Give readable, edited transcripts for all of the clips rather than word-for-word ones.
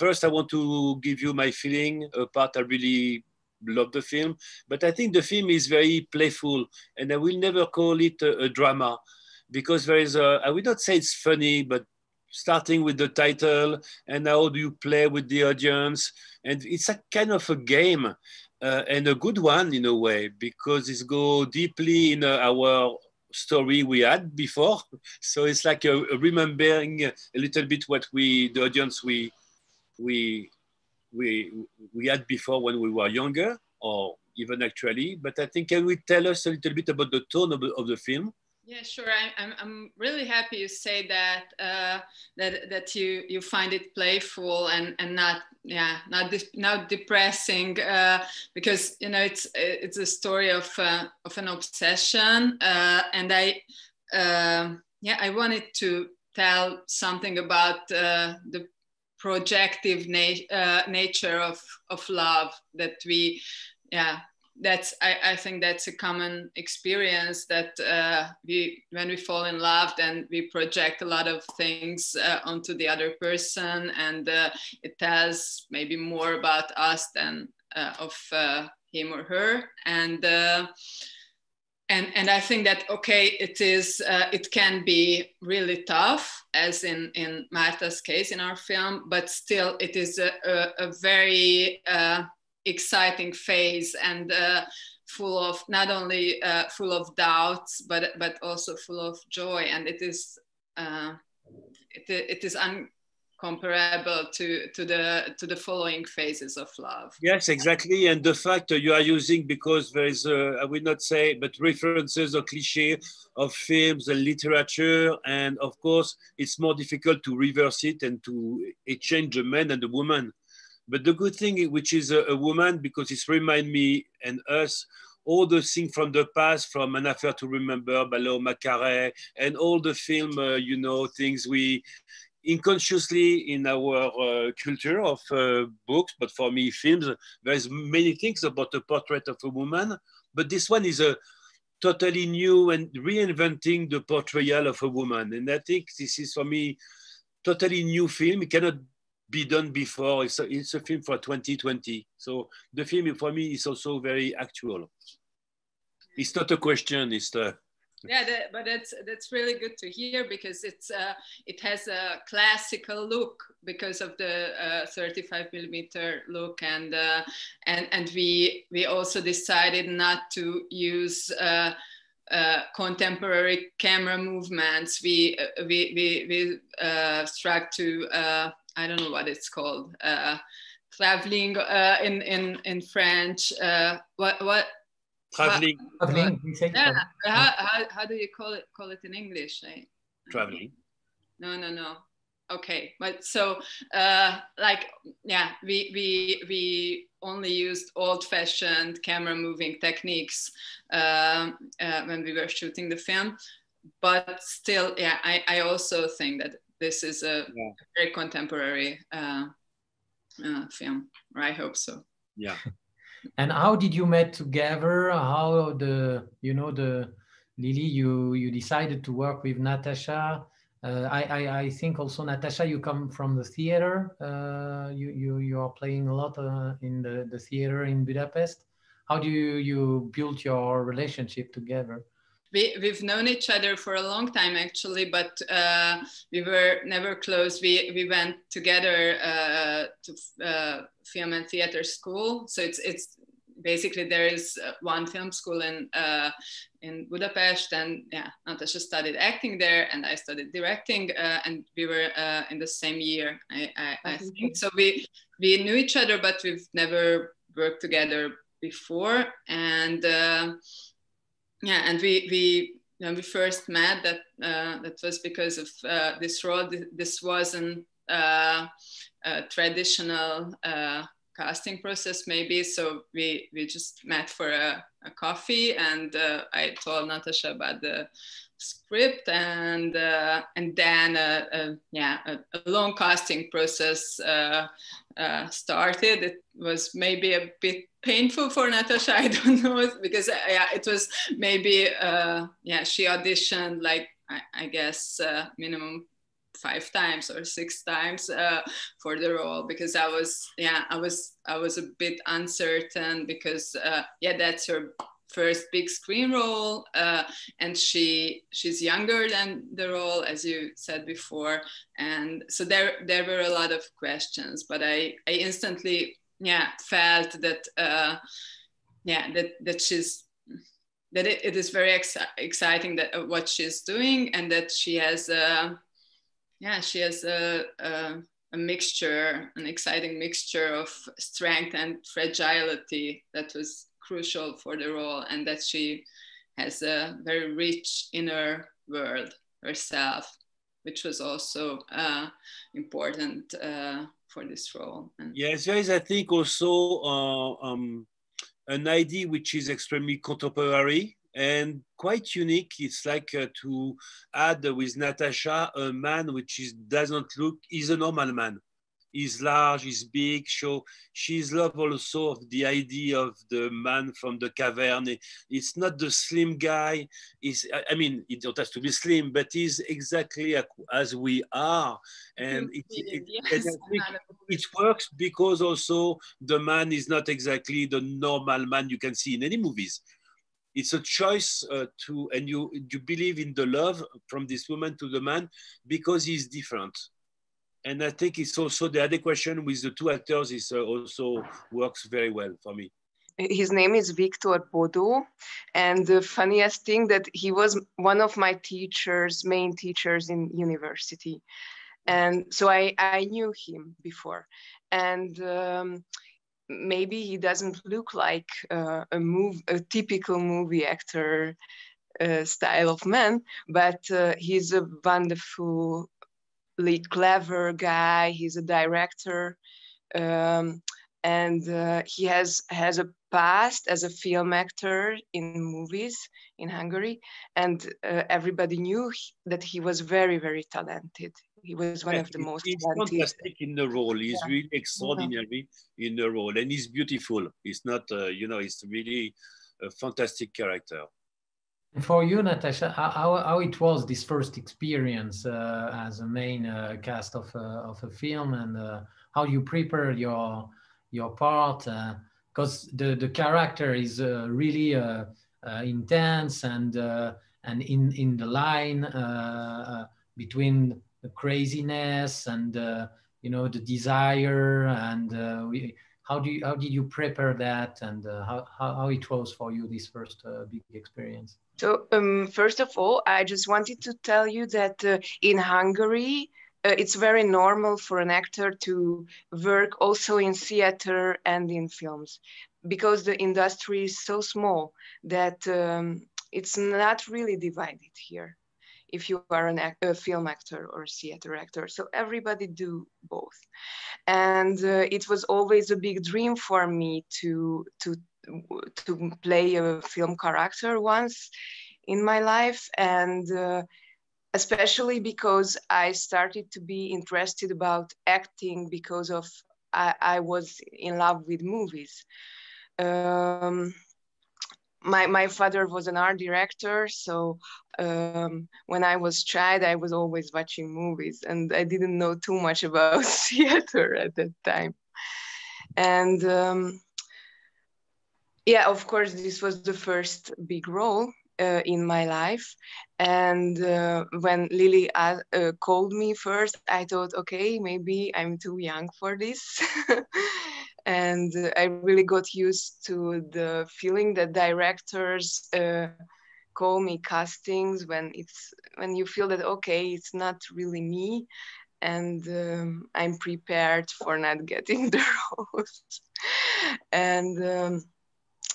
first I want to give you my feeling. Part I really love the film, but I think the film is very playful, and I will never call it a drama, because there is a, I will not say it's funny, but starting with the title and how do you play with the audience, and it's a kind of a game, and a good one in a way, because it's go deeply in our story we had before. So it's like a remembering a little bit what the audience we we we had before when we were younger, or even actually. But I think, can we tell us a little bit about the tone of the film? Yeah, sure. I'm really happy you say that that you find it playful and not not depressing, because you know it's a story of an obsession, and I wanted to tell something about the projective nature of love that we I think that's a common experience, that when we fall in love, then we project a lot of things onto the other person, and it tells maybe more about us than of him or her. And I think that, okay, it can be really tough, as in Marta's case in our film, but still it is a very exciting phase, and full of not only full of doubts, but also full of joy, and it is uncomparable to the following phases of love. Yes, exactly. And the fact you are using, because there is I will not say, but references or cliche of films and literature, and of course it's more difficult to reverse it and to exchange the man and the woman. But the good thing, which is a woman, because it reminds me and us all the things from the past, from An Affair to Remember, Ballot Macaret, and all the film, things we unconsciously in our culture of books, but for me, films, there's many things about the portrait of a woman. But this one is a totally new and reinventing the portrayal of a woman. And I think this is, for me, totally new film. It cannot be done before. It's a film for 2020. So the film for me is also very actual. It's not a question, it's but that's really good to hear, because it has a classical look because of the 35mm look, and we also decided not to use contemporary camera movements. We struck to I don't know what it's called, traveling in French. What? Traveling. Yeah. How do you call it in English? Traveling. No. Okay, but so we only used old-fashioned camera moving techniques when we were shooting the film, but still, I also think that this is a very contemporary film, or I hope so. Yeah. And how did you met together? How Lili, you decided to work with Natasa? I think also, Natasa, you come from the theater. You are playing a lot in the theater in Budapest. How do you build your relationship together? We've known each other for a long time, actually, but we were never close. We went together to film and theater school. So it's basically, there is one film school in Budapest, and Natasa studied acting there, and I studied directing, and we were in the same year, I think. So we knew each other, but we've never worked together before, and and when we first met, that was because of this role. This wasn't a traditional casting process, maybe. So we just met for a coffee, and I told Natasa about the script, and then a long casting process started. It was maybe a bit painful for Natasa, I don't know, because it was maybe she auditioned, like, I guess minimum 5 times or 6 times for the role, because I was a bit uncertain, because that's her first big screen role, and she's younger than the role, as you said before, and so there were a lot of questions, but I instantly felt that that it is very exciting that what she's doing, and that she has a mixture, an exciting mixture of strength and fragility that was crucial for the role, and that she has a very rich inner world herself, which was also important for this role. Yes, there is, I think, also an idea which is extremely contemporary and quite unique. It's like to add with Natasha a man which doesn't look, he's a normal man. He's large, he's big, so she's love also of the idea of the man from the cavern. It's not the slim guy. I mean, it don't have to be slim, but he's exactly as we are. And it works because also the man is not exactly the normal man you can see in any movies. It's a choice and you believe in the love from this woman to the man because he's different. And I think it's also the adequation with the two actors is also works very well for me. His name is Victor Bodo, and the funniest thing that he was one of my main teachers in university, and so I knew him before, and maybe he doesn't look like a typical movie actor style of man, but he's a wonderful, clever guy. He's a director, and he has a past as a film actor in movies in Hungary, and everybody knew that he was very, very talented. He was one of the most talented. He's fantastic in the role. He's really extraordinary in the role, and he's beautiful. It's not, it's really a fantastic character. For you, Natasha, how it was this first experience as a main cast of a film, and how you prepared your part, because the character is really intense and in the line between the craziness and the desire, and how did you prepare that, and how it was for you this first big experience? So first of all, I just wanted to tell you that in Hungary, it's very normal for an actor to work also in theater and in films, because the industry is so small that it's not really divided here if you are a film actor or theater actor. So everybody do both. And it was always a big dream for me to play a film character once in my life, and especially because I started to be interested about acting because of I was in love with movies. My father was an art director, so when I was a child, I was always watching movies, and I didn't know too much about theater at that time. And of course, this was the first big role in my life. And when Lili called me first, I thought, okay, maybe I'm too young for this. And I really got used to the feeling that directors call me castings when you feel that, okay, it's not really me, and I'm prepared for not getting the roles. And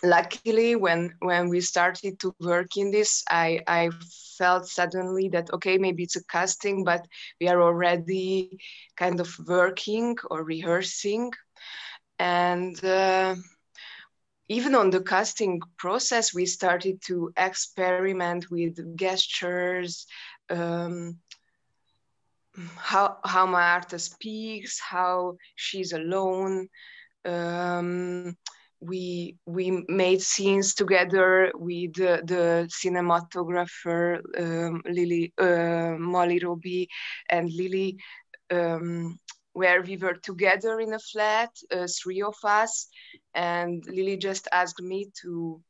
luckily, when we started to work in this, I felt suddenly that, okay, maybe it's a casting, but we are already kind of working or rehearsing. And even on the casting process, we started to experiment with gestures, how Marta speaks, how she's alone. we made scenes together with the cinematographer Molly Robbie and Lili, where we were together in a flat, 3 of us, and Lili just asked me to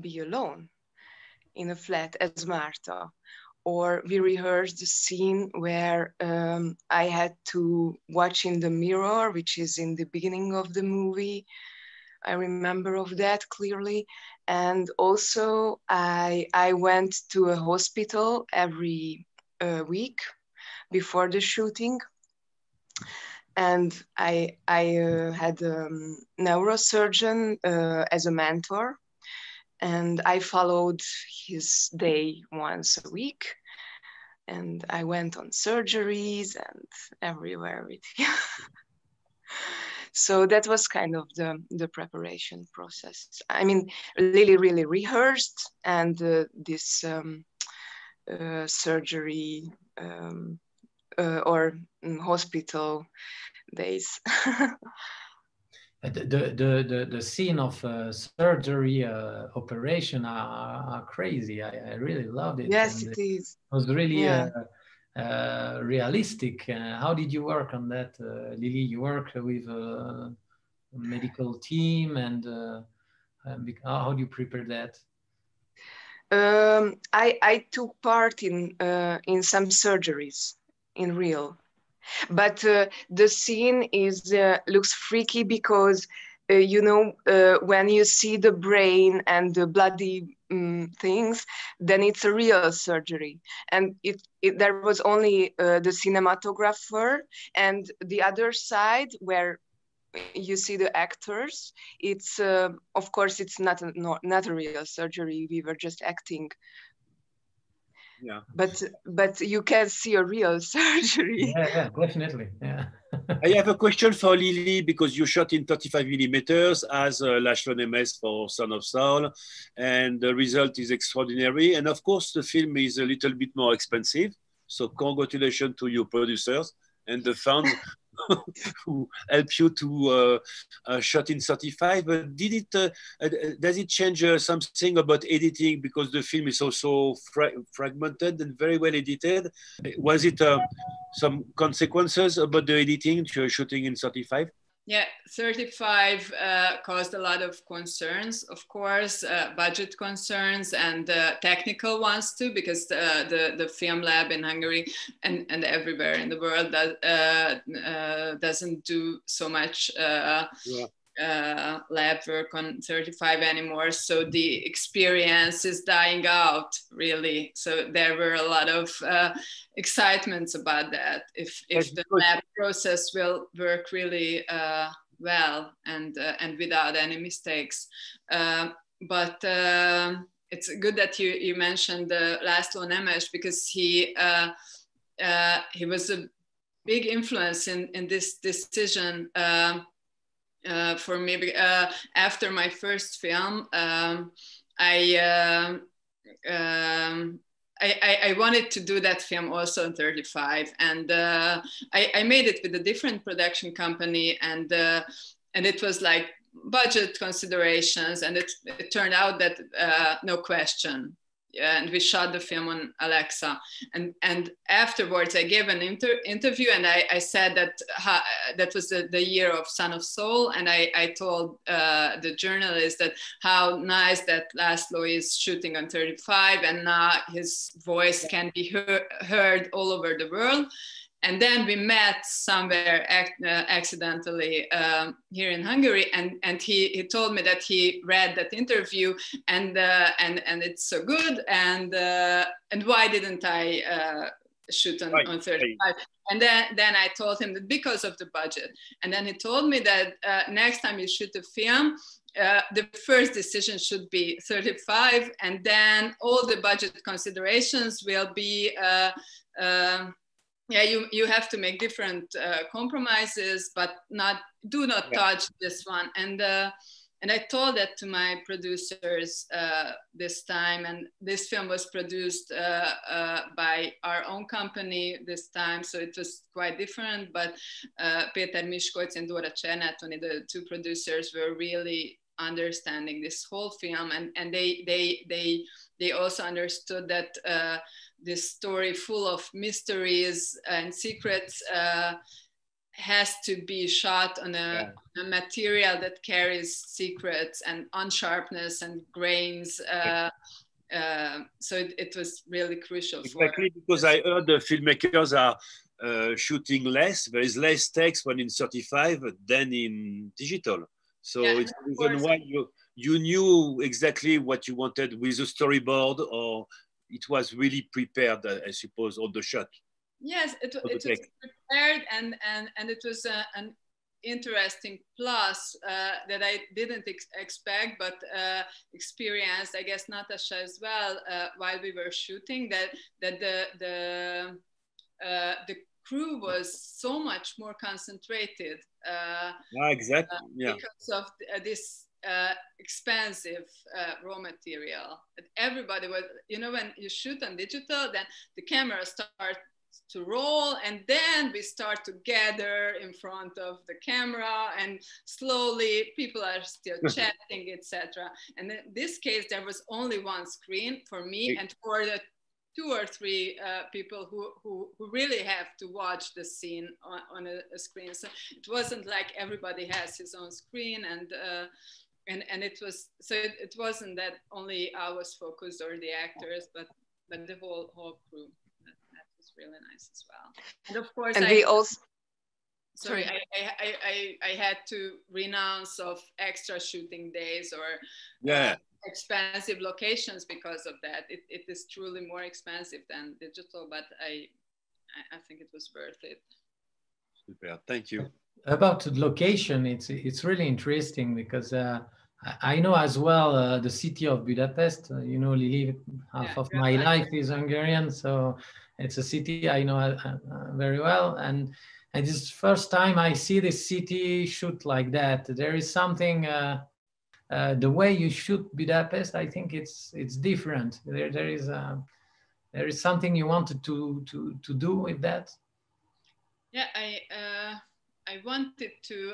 be alone in a flat as Marta. Or we rehearsed the scene where I had to watch in the mirror, which is in the beginning of the movie. I remember of that clearly. And also I went to a hospital every week before the shooting. And I had a neurosurgeon as a mentor. And I followed his day once a week. And I went on surgeries and everywhere with him. So that was kind of the preparation process. I mean, Lili really rehearsed, and this surgery or hospital days. The scene of surgery operation are crazy. I really loved it. Yes, and it is. It was really Yeah. realistic. How did you work on that, Lili? You work with a medical team, and how do you prepare that? I took part in some surgeries in real. But the scene is looks freaky because you know, when you see the brain and the bloody things, then it's a real surgery. And there was only the cinematographer, and the other side where you see the actors. It's of course it's not a real surgery. We were just acting. Yeah. But you can see a real surgery. Yeah, definitely. Yeah. I have a question for Lili, because you shot in 35 millimeters as László Nemes for Son of Saul, and the result is extraordinary. And of course, the film is a little bit more expensive. So congratulations to your producers and the fans who help you to shot in 35. But does it change something about editing, because the film is also fragmented and very well edited? Was it some consequences about the editing to shooting in 35? Yeah, 35 caused a lot of concerns, of course, budget concerns and technical ones too, because the film lab in Hungary and everywhere in the world doesn't do so much lab work on 35 anymore. So the experience is dying out, really. So there were a lot of excitements about that. If the lab process will work really well and without any mistakes. But it's good that you mentioned László Nemes, because he was a big influence in this decision for me. After my first film, I wanted to do that film also in 35, and I made it with a different production company, and it was like budget considerations, and it turned out that no question. And we shot the film on Alexa, and afterwards I gave an interview, and I said that that was the year of Son of Saul, and I told the journalist that how nice that László is shooting on 35, and now his voice can be heard all over the world. And then we met somewhere accidentally here in Hungary, and he told me that he read that interview, and it's so good, and why didn't I shoot on 35? And then I told him that because of the budget. And then he told me that next time you shoot a film, the first decision should be 35, and then all the budget considerations will be you have to make different compromises, but do not touch this one. And I told that to my producers this time, and this film was produced by our own company this time, so it was quite different. But Péter Miskolc and Dóra Csernátoni, the two producers, were really understanding this whole film, and they also understood that this story full of mysteries and secrets has to be shot on a material that carries secrets and unsharpness and grains. So it was really crucial. Exactly, because I heard the filmmakers are shooting less. There is less text when in 35 than in digital. So it's the reason why you knew exactly what you wanted with a storyboard, or it was really prepared, I suppose, on the shot. Yes, it was prepared, and it was an interesting plus that I didn't expect, but experienced, I guess, Natasa as well, while we were shooting, that the crew was so much more concentrated. Exactly. Because of this expensive raw material. Everybody was, you know, when you shoot on digital, then the camera starts to roll, and then we start to gather in front of the camera, and slowly people are still chatting, etc. And in this case, there was only one screen for me and for the 2 or 3 people who really have to watch the scene on a screen. So it wasn't like everybody has his own screen, and it was, so it wasn't that only I was focused or the actors, but the whole crew. That was really nice as well. And of course, and we also. Sorry, I had to renounce of extra shooting days or expensive locations because of that. It is truly more expensive than digital, but I think it was worth it. Super, thank you. About the location, it's really interesting because I know as well the city of Budapest. You know, Lili, half of my life is Hungarian, so it's a city I know very well. And it's the first time I see this city shoot like that. There is something, the way you shoot Budapest, I think it's different. There is something you wanted to do with that. Yeah, I wanted to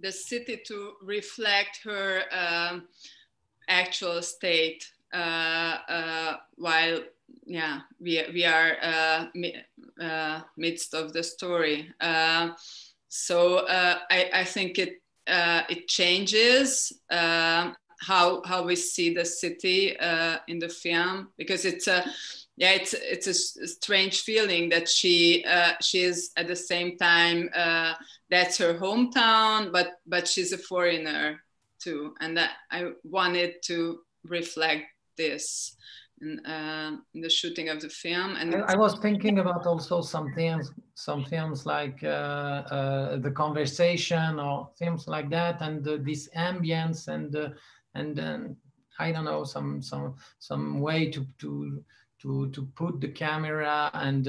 the city to reflect her actual state while we are midst of the story. So I think it changes how we see the city in the film, because it's a strange feeling that she is at the same time that's her hometown, but she's a foreigner too, and that I wanted to reflect this in the shooting of the film. And I was thinking about also some films like The Conversation or films like that, and this ambience and I don't know, some way to put the camera and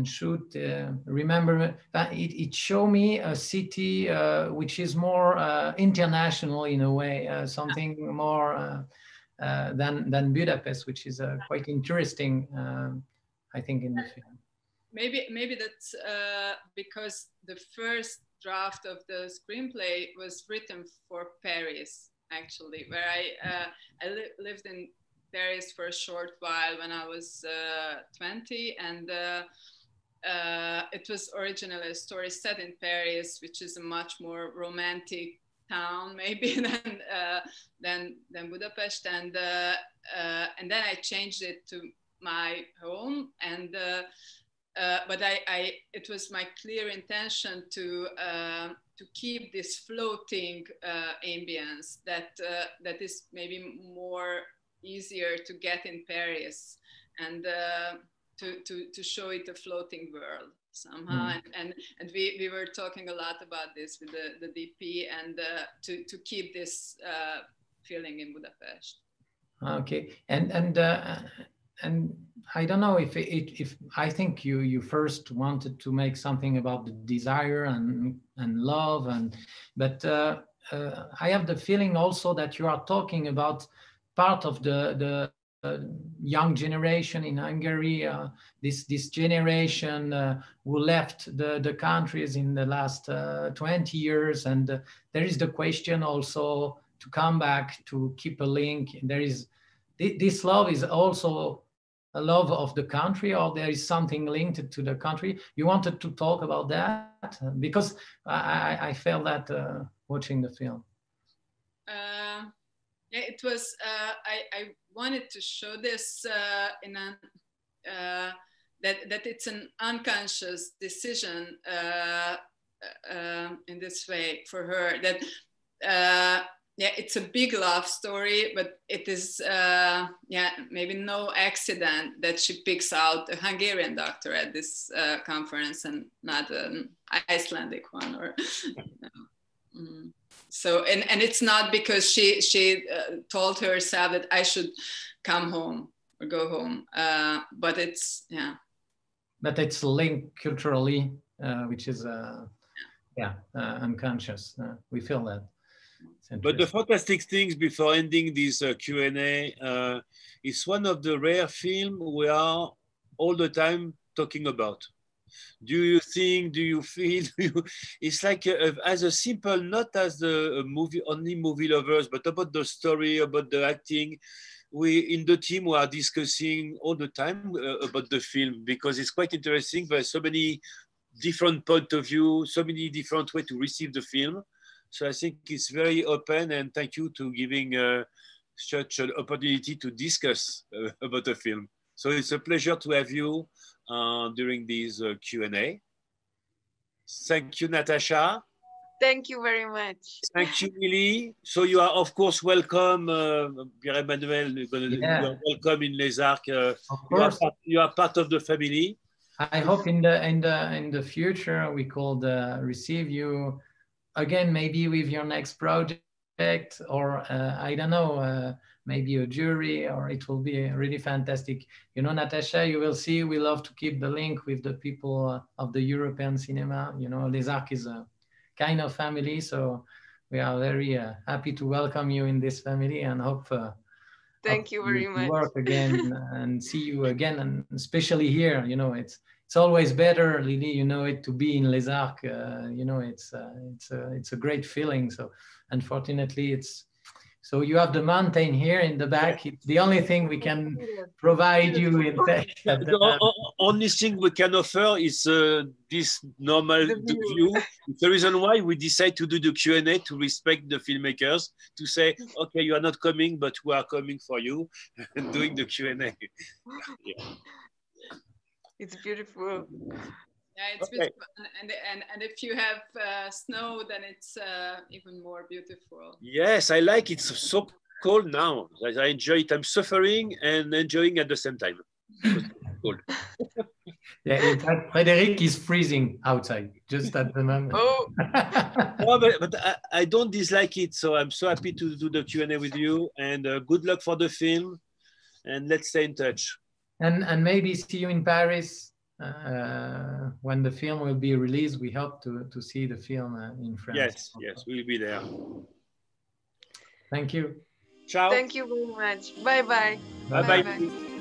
shoot. Remember, it showed me a city which is more international in a way, something more than Budapest, which is quite interesting, I think, in the film. Maybe that's because the first draft of the screenplay was written for Paris, actually, where I lived in Paris for a short while when I was 20, and it was originally a story set in Paris, which is a much more romantic town maybe than Budapest, and then I changed it to my home, and but it was my clear intention to keep this floating ambience that is maybe more easier to get in Paris, and to show it a floating world somehow. And we were talking a lot about this with the DP, and to keep this feeling in Budapest. Okay, and I don't know if I think you first wanted to make something about the desire and love, but I have the feeling also that you are talking about part of the young generation in Hungary, this generation who left the countries in the last 20 years. And there is the question also to come back, to keep a link. There is, this love is also a love of the country, or there is something linked to the country. You wanted to talk about that? Because I felt that watching the film. Yeah, it was, I wanted to show this in a, that it's an unconscious decision in this way for her, that yeah, it's a big love story, but it is, yeah, maybe no accident that she picks out a Hungarian doctor at this conference and not an Icelandic one, or so, and it's not because she told herself that I should come home or go home, but it's, yeah. But it's linked culturally, which is, yeah, unconscious. We feel that. But the fantastic things before ending this Q&A, it's one of the rare films we are all the time talking about. Do you think, do you feel, it's like as a simple, not as the movie, only movie lovers, but about the story, about the acting. We, in the team, we are discussing all the time about the film, because it's quite interesting. There's so many different points of view, so many different ways to receive the film. So I think it's very open, and thank you to giving such an opportunity to discuss about the film. So it's a pleasure to have you during this Q&A. Thank you, Natasha. Thank you very much. Thank you, Lili. So you are, of course, welcome, Pierre-Emmanuel. You are welcome in Les Arcs. Of course. You are part of the family. I hope in the future we could receive you again, maybe with your next project, or I don't know, maybe a jury, or it will be really fantastic. You know, Natasha, you will see, we love to keep the link with the people of the European cinema. You know, Les Arcs is a kind of family, so we are very happy to welcome you in this family, and hope thank you very much. Work again and see you again, and especially here. You know, it's always better, Lili, you know it, to be in Les Arcs. You know, it's a great feeling. So unfortunately, it's, so you have the mountain here in the back. It's the only thing we can provide you in fact. The only thing we can offer is this normal view. It's the reason why we decide to do the Q&A, to respect the filmmakers, to say, okay, you are not coming, but we are coming for you and doing the Q&A. Yeah. It's beautiful. Yeah, it's beautiful. And if you have snow, then it's even more beautiful. Yes, I like it. It's so cold now. I enjoy it. I'm suffering and enjoying at the same time. Cold. Yeah, in fact, Frédéric is freezing outside just at the moment. Oh. No, but I don't dislike it. So I'm so happy to do the Q&A with you, and good luck for the film, and let's stay in touch. And maybe see you in Paris when the film will be released. We hope to see the film in France. Yes, yes, we'll be there. Thank you. Ciao. Thank you very much. Bye-bye. Bye-bye.